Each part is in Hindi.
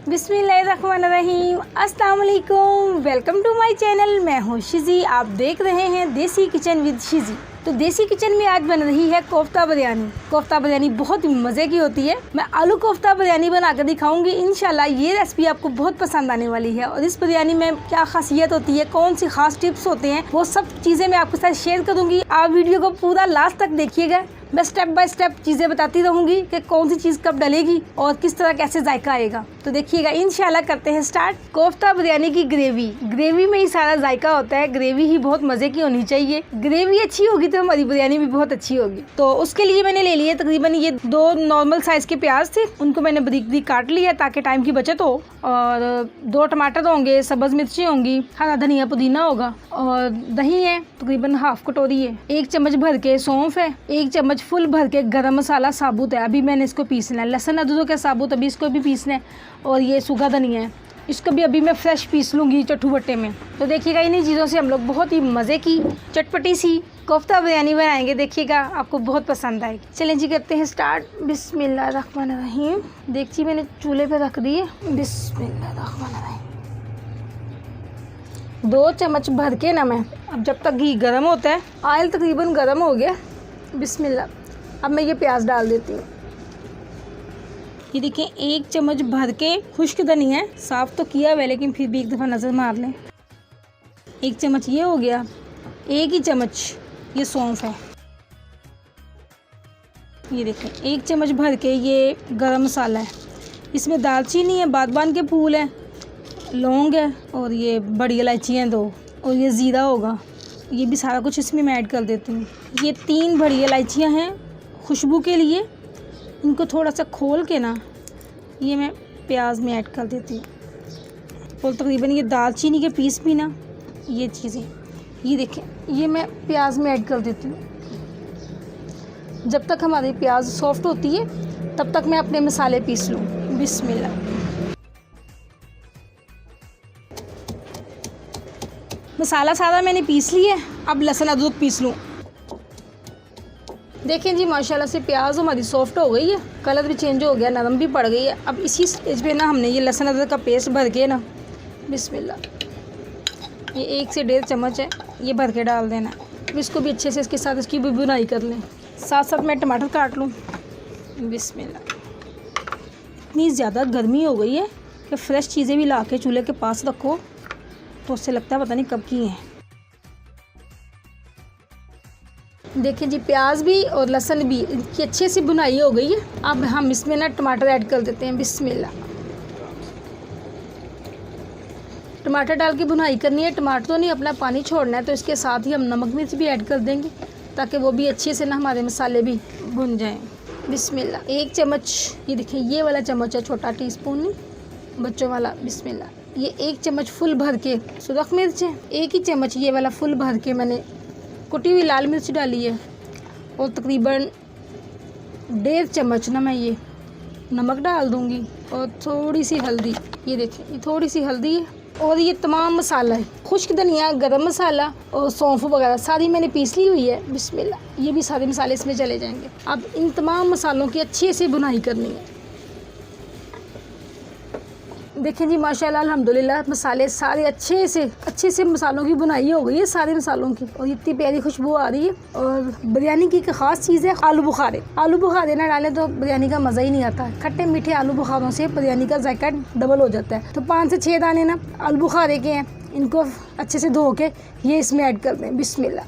बिस्मिल्लाहिर्रहमानिर्रहीम, अस्सलाम वालेकुम। Welcome to my channel. मैं हूँ शिजी, आप देख रहे हैं देसी किचन विद शिजी। तो देसी किचन में आज बन रही है कोफ्ता बिरयानी। कोफ्ता बिरयानी बहुत ही मज़े की होती है। मैं आलू कोफ्ता बिरयानी बना कर दिखाऊंगी। इंशाल्लाह ये रेसिपी आपको बहुत पसंद आने वाली है। और इस बिरयानी में क्या खासियत होती है, कौन सी खास टिप्स होते हैं, वो सब चीज़ें मैं आपके साथ शेयर करूँगी। आप वीडियो को पूरा लास्ट तक देखिएगा। मैं स्टेप बाय स्टेप चीज़ें बताती रहूँगी कि कौन सी चीज़ कब डलेगी और किस तरह कैसे जायका आएगा। तो देखिएगा, इंशाल्लाह करते हैं स्टार्ट। कोफ्ता बिरयानी की ग्रेवी में ही सारा जायका होता है। ग्रेवी ही बहुत मज़े की होनी चाहिए। ग्रेवी अच्छी होगी तो हमारी बिरयानी भी बहुत अच्छी होगी। तो उसके लिए मैंने ले लिए तकरीबन ये 2 नॉर्मल साइज़ के प्याज थे। उनको मैंने बारीक बारीक काट लिया ताकि टाइम की बचत हो। और 2 टमाटर होंगे, सब्ज़ मिर्ची होंगी, हरा धनिया पुदीना होगा, और दही है तकरीबन हाफ कटोरी है। 1 चम्मच भर के सौंफ है। 1 चम्मच फुल भर के गरम मसाला साबुत है, अभी मैंने इसको पीसना है। लहसुन अदरक का साबुत, अभी इसको भी पीसना है। और ये सूखा धनिया है, इसको भी अभी मैं फ्रेश पीस लूँगी चट्टू बट्टे में। तो देखिएगा, इन्हीं चीज़ों से हम लोग बहुत ही मज़े की चटपटी सी कोफ्ता बिरयानी बनाएंगे। देखिएगा, आपको बहुत पसंद आएगी। चलें जी, करते हैं स्टार्ट। बिस्मिल्लाहिर्रहमानिर्रहीम। देखिए मैंने चूल्हे पे रख दी है। बिस्मिल्लाहिर्रहमानिर्रहीम। 2 चम्मच भर के नमक। अब जब तक घी गर्म होता है, ऑयल तकरीबन गर्म हो गया। बिस्मिल्लाह। अब मैं ये प्याज डाल देती हूँ। ये देखिए, 1 चम्मच भर के खुश्क धनिया है। साफ़ तो किया हुआ है लेकिन फिर भी एक दफ़ा नज़र मार लें। 1 चम्मच ये हो गया। 1 ही चम्मच ये सौंफ है। ये देखें, 1 चम्मच भर के ये गरम मसाला है। इसमें दालचीनी है, बादबान के फूल हैं, लौंग है, और ये बड़ी इलायचियाँ 2, और ये ज़ीरा होगा। ये भी सारा कुछ इसमें मैं ऐड कर देती हूँ। ये 3 बड़ी इलायचियाँ हैं खुशबू के लिए। इनको थोड़ा सा खोल के ना ये मैं प्याज में ऐड कर देती हूँ। और तकरीबन ये दालचीनी के पीस भी ना, ये चीज़ें, ये देखें, ये मैं प्याज में ऐड कर देती हूँ। जब तक हमारी प्याज सॉफ्ट होती है तब तक मैं अपने मसाले पीस लूँ। बिस्मिल्लाह। मसाला सारा मैंने पीस लिया है। अब लहसुन अदरक पीस लूँ। देखें जी, माशाल्लाह से प्याज हमारी सॉफ्ट हो गई है, कलर भी चेंज हो गया, नरम भी पड़ गई है। अब इसी स्टेज पे ना हमने ये लहसुन अदरक का पेस्ट भर के ना, बिस्मिल्लाह, ये 1 से 1.5 चम्मच है, ये भर के डाल देना। अब इसको भी अच्छे से इसके साथ इसकी भी बुनाई कर लें। साथ साथ मैं टमाटर काट लूँ। बिस्मिल्लाह। इतनी ज़्यादा गर्मी हो गई है कि फ़्रेश चीज़ें भी ला के चूल्हे के पास रखो तो उससे लगता है पता नहीं कब की हैं। देखिए जी, प्याज भी और लहसुन भी की अच्छे से बुनाई हो गई है। अब हम इसमें ना टमाटर ऐड कर देते हैं। बिस्मिल्लाह। टमाटर डाल के बुनाई करनी है। टमाटर तो नहीं, अपना पानी छोड़ना है। तो इसके साथ ही हम नमक मिर्च भी ऐड कर देंगे ताकि वो भी अच्छे से ना हमारे मसाले भी भुन जाएं। बिस्मिल्लाह। 1 चम्मच, ये देखिए ये वाला चम्मच है, छोटा टीस्पून नहीं, बच्चों वाला। बिस्मिल्लाह। ये 1 चम्मच फुल भर के सुरख मिर्च है। 1 ही चम्मच ये वाला फुल भर के मैंने कुटी हुई लाल मिर्च डाली है। और तकरीबन 1.5 चम्मच ना मैं ये नमक डाल दूँगी, और थोड़ी सी हल्दी। ये देखिए, ये थोड़ी सी हल्दी है। और ये तमाम मसाला है, खुश्क धनिया, गरम मसाला और सौंफ वगैरह सारी मैंने पीस ली हुई है। बिस्मिल्लाह। ये भी सारे मसाले इसमें चले जाएंगे। अब इन तमाम मसालों की अच्छे से बुनाई करनी है। देखें जी, माशाल्लाह अल्हम्दुलिल्लाह, मसाले सारे अच्छे से मसालों की बुनाई हो गई है, सारे मसालों की, और इतनी प्यारी खुशबू आ रही है। और बिरयानी की एक ख़ास चीज़ है आलू बुखारे। आलू बुखारे ना डालें तो बिरयानी का मज़ा ही नहीं आता। खट्टे मीठे आलू बुखारों से बिरयानी का जायका डबल हो जाता है। तो 5 से 6 दाने ना आलू बुखारे के हैं, इनको अच्छे से धो के ये इसमें ऐड कर दें। बिस्मिल्लाह।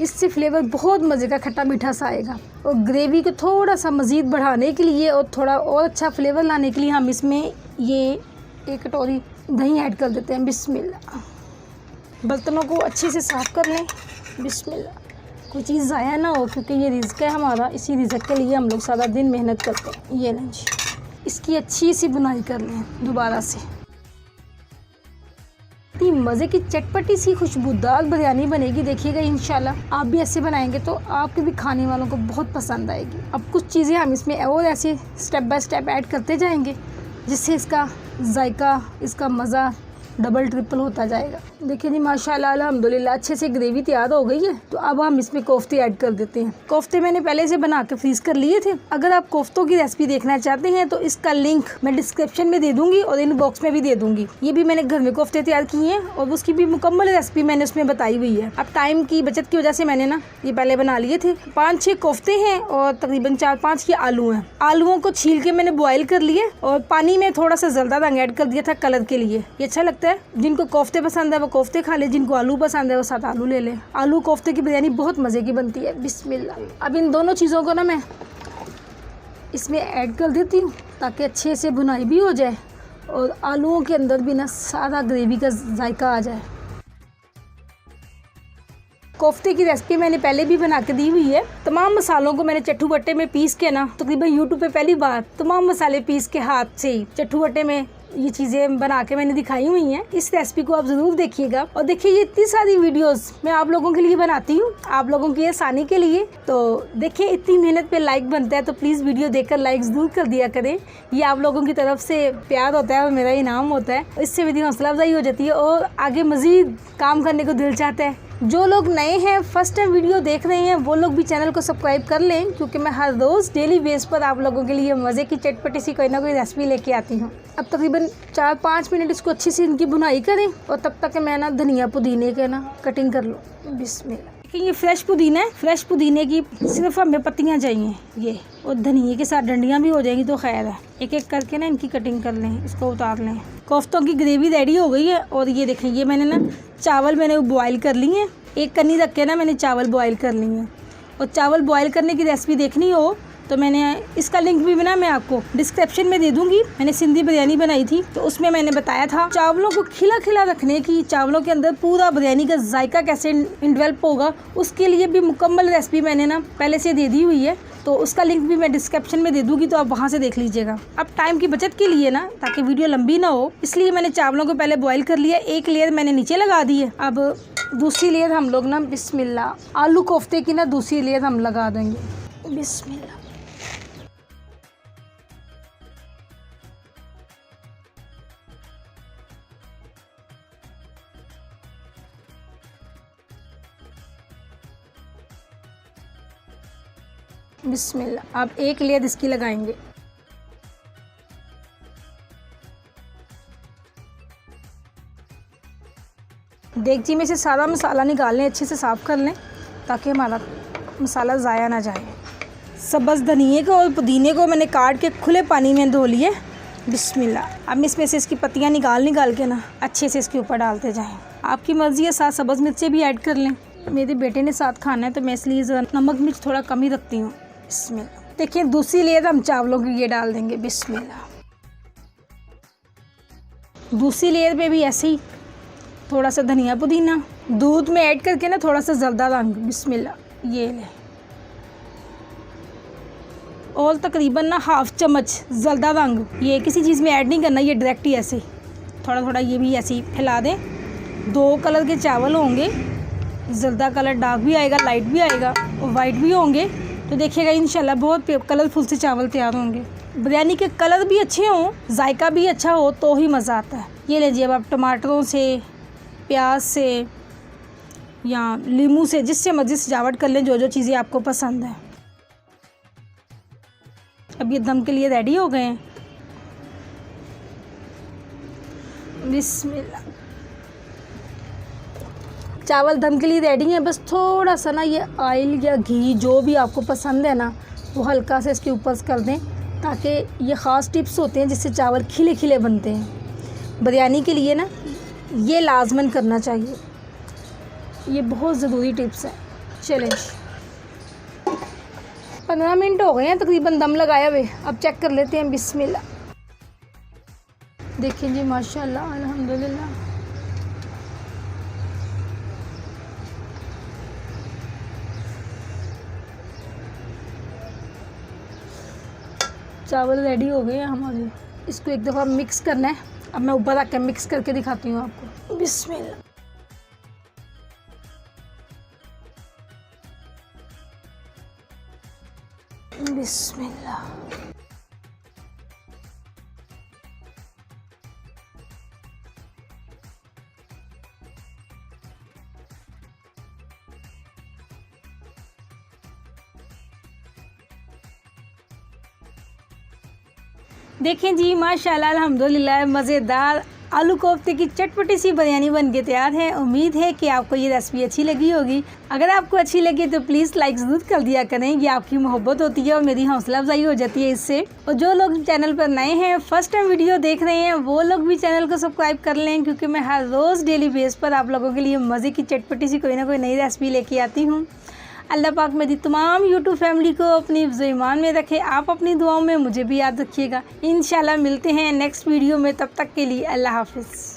इससे फ्लेवर बहुत मज़े का खट्टा मीठा सा आएगा। और ग्रेवी को थोड़ा सा मज़ीद बढ़ाने के लिए और थोड़ा और अच्छा फ्लेवर लाने के लिए हम इसमें ये 1 कटोरी दही ऐड कर देते हैं। बिस्मिल्लाह। बर्तनों को अच्छे से साफ़ कर लें। बिस्मिल्लाह। कोई चीज़ ज़ाया ना हो, क्योंकि ये रिज़्क है हमारा। इसी रिज़्क के लिए हम लोग सारा दिन मेहनत करते हैं। ये नहीं जी, इसकी अच्छी सी बुनाई कर लें दोबारा से। इतनी मज़े की चटपटी सी खुशबूदार बिरयानी बनेगी। देखिएगा, इंशाल्लाह आप भी ऐसे बनाएंगे तो आपके भी खाने वालों को बहुत पसंद आएगी। अब कुछ चीज़ें हम इसमें और ऐसे स्टेप बाय स्टेप ऐड करते जाएंगे जिससे इसका जायका, इसका मज़ा डबल ट्रिपल होता जाएगा। देखिए जी माशाल्लाह अल्हम्दुलिल्लाह अच्छे से ग्रेवी तैयार हो गई है। तो अब हम इसमें कोफ्ते ऐड कर देते हैं। कोफ्ते मैंने पहले से बना के फ्रीज कर लिए थे। अगर आप कोफ्तों की रेसिपी देखना चाहते हैं तो इसका लिंक मैं डिस्क्रिप्शन में दे दूंगी और इनबॉक्स में भी दे दूंगी। ये भी मैंने घर में कोफ्ते तैयार किए हैं और उसकी भी मुकम्मल रेसिपी मैंने उसमें बताई हुई है। अब टाइम की बचत की वजह से मैंने ना ये पहले बना लिए थे। 5-6 कोफ्ते हैं और तकरीबन 4-5 के आलू हैं। आलूओं को छील के मैंने बॉईल कर लिए और पानी में थोड़ा सा जल्दा रंग ऐड कर दिया था कलर के लिए। ये अच्छा लगता है। जिनको कोफ्ते पसंद है वो कोफ्ते खा ले, जिनको आलू पसंद है वो साथ आलू ले ले। आलू कोफ्ते की बिरयानी बहुत मजे की बनती है। बिस्मिल्लाह। अब इन दोनों चीज़ों को ना मैं इसमें ऐड कर देती हूँ ताकि अच्छे से भुनाई भी हो जाए और आलूओं के अंदर भी ना सारा ग्रेवी का जायका आ जाए। कोफ्ते की रेसिपी मैंने पहले भी बना के दी हुई है। तमाम मसालों को मैंने चट्टू बट्टे में पीस के ना तकरीबन यूट्यूब पे पहली बार तमाम मसाले पीस के हाथ से ही चट्टू बट्टे में ये चीज़ें बना के मैंने दिखाई हुई हैं। इस रेसिपी को आप ज़रूर देखिएगा और देखिए ये इतनी सारी वीडियोस मैं आप लोगों के लिए बनाती हूँ, आप लोगों की आसानी के लिए। तो देखिए इतनी मेहनत पे लाइक बनता है तो प्लीज़ वीडियो देखकर लाइक ज़रूर कर दिया करें। ये आप लोगों की तरफ से प्यार होता है और मेरा इनाम होता है। इससे मेरी हौसला अफजाई हो जाती है और आगे मज़ीद काम करने को दिल चाहता है। जो लोग नए हैं फर्स्ट टाइम वीडियो देख रहे हैं वो लोग भी चैनल को सब्सक्राइब कर लें, क्योंकि मैं हर रोज़ डेली बेस पर आप लोगों के लिए मज़े की चटपटी सी कोई ना कोई रेसिपी लेके आती हूँ। अब तकरीबन 4-5 मिनट इसको अच्छी से इनकी भुनाई करें और तब तक मैं ना धनिया पुदीने के ना कटिंग कर लूँ। बिस्मिल्लाह। देखिए ये फ्रेश पुदीना है। फ्रेश पुदीने की सिर्फ हमें पत्तियाँ चाहिए ये, और धनिए के साथ डंडियाँ भी हो जाएगी तो खैर है। एक एक करके ना इनकी कटिंग कर लें, इसको उतार लें। कोफ्तों की ग्रेवी रेडी हो गई है और ये देखें ये मैंने ना चावल मैंने बॉयल कर लिए हैं। एक कन्नी रख के ना मैंने चावल बॉयल कर लिए हैं। और चावल बॉयल करने की रेसिपी देखनी हो तो मैंने इसका लिंक भी ना मैं आपको डिस्क्रिप्शन में दे दूंगी। मैंने सिंधी बिरयानी बनाई थी तो उसमें मैंने बताया था चावलों को खिला खिला रखने की, चावलों के अंदर पूरा बिरयानी का जायका कैसे इन्वेल्प होगा, उसके लिए भी मुकम्मल रेसिपी मैंने ना पहले से दे दी हुई है। तो उसका लिंक भी मैं डिस्क्रिप्शन में दे दूंगी तो आप वहाँ से देख लीजिएगा। अब टाइम की बचत के लिए ना, ताकि वीडियो लंबी ना हो, इसलिए मैंने चावलों को पहले बॉईल कर लिया। एक लेयर मैंने नीचे लगा दी है। अब दूसरी लेयर हम लोग ना बिस्मिल्लाह आलू कोफ्ते की ना दूसरी लेयर हम लगा देंगे। बिस्मिल्लाह। बिस्मिल्लाह। अब एक लेयर इसकी लगाएंगे। देगची में से सारा मसाला निकाल लें, अच्छे से साफ़ कर लें ताकि हमारा मसाला ज़ाया ना जाए। सब्ज़ धनिए को और पुदीने को मैंने काट के खुले पानी में धो लिए। बिस्मिल्लाह। अब इसमें से इसकी पत्तियां निकाल के ना अच्छे से इसके ऊपर डालते जाएं। आपकी मर्ज़ी है, साथ सब्ज़ मिर्चें भी ऐड कर लें। मेरे बेटे ने साथ खाना है तो मैं इसलिए नमक मिर्च थोड़ा कम ही रखती हूँ। बिस्मिल्लाह। देखिए दूसरी लेयर हम चावलों की ये डाल देंगे। बिस्मिल्लाह। दूसरी लेयर पे भी ऐसे ही थोड़ा सा धनिया पुदीना दूध में ऐड करके ना थोड़ा सा जर्दा रंग। बिस्मिल्लाह। ये ले, और तकरीबन ना 1/2 चम्मच जर्दा रंग, ये किसी चीज़ में ऐड नहीं करना, ये डायरेक्ट ही ऐसे थोड़ा थोड़ा ये भी ऐसे ही फैला दें। 2 कलर के चावल होंगे, जर्दा कलर डार्क भी आएगा, लाइट भी आएगा और वाइट भी होंगे। तो देखिएगा इंशाल्लाह बहुत कलरफुल से चावल तैयार होंगे। बिरयानी के कलर भी अच्छे हों, जायका भी अच्छा हो तो ही मज़ा आता है। ये लीजिए अब आप टमाटरों से, प्याज से या नींबू से, जिससे मर्जी सजावट कर लें, जो जो चीज़ें आपको पसंद है। अब ये दम के लिए रेडी हो गए हैं। बिस्मिल्लाह। चावल दम के लिए रेडी हैं। बस थोड़ा सा ना ये ऑयल या घी जो भी आपको पसंद है ना वो हल्का से इसके ऊपर कर दें, ताकि ये ख़ास टिप्स होते हैं जिससे चावल खिले खिले बनते हैं। बिरयानी के लिए ना ये लाजमन करना चाहिए, ये बहुत ज़रूरी टिप्स है। चलें 15 मिनट हो गए हैं तकरीबन दम लगाए हुए। अब चेक कर लेते हैं। बिस्मिल्लाह। देखिए जी माशाल्लाह अल्हम्दुलिल्लाह। चावल रेडी हो गए हैं हमारे। इसको एक दफ़ा मिक्स करना है। अब मैं ऊपर रख के मिक्स करके दिखाती हूँ आपको। बिस्मिल्लाह। बिस्मिल्लाह। देखें जी, माशाल्लाह अल्हम्दुलिल्लाह मज़ेदार आलू कोफ्ते की चटपटी सी बिरयानी बन के तैयार है। उम्मीद है कि आपको ये रेसिपी अच्छी लगी होगी। अगर आपको अच्छी लगी तो प्लीज़ लाइक ज़रूर कर दिया करें, ये आपकी मोहब्बत होती है और मेरी हौसला अफजाई हो जाती है इससे। और जो लोग चैनल पर नए हैं, फर्स्ट टाइम वीडियो देख रहे हैं, वो लोग भी चैनल को सब्सक्राइब कर लें, क्योंकि मैं हर रोज़ डेली बेस पर आप लोगों के लिए मज़े की चटपटी सी कोई ना कोई नई रेसिपी लेके आती हूँ। अल्लाह पाक मेरी तमाम यूट्यूब फैमिली को अपनी ईमान में रखे। आप अपनी दुआओं में मुझे भी याद रखिएगा। इंशाल्लाह मिलते हैं नेक्स्ट वीडियो में, तब तक के लिए अल्लाह हाफिज़।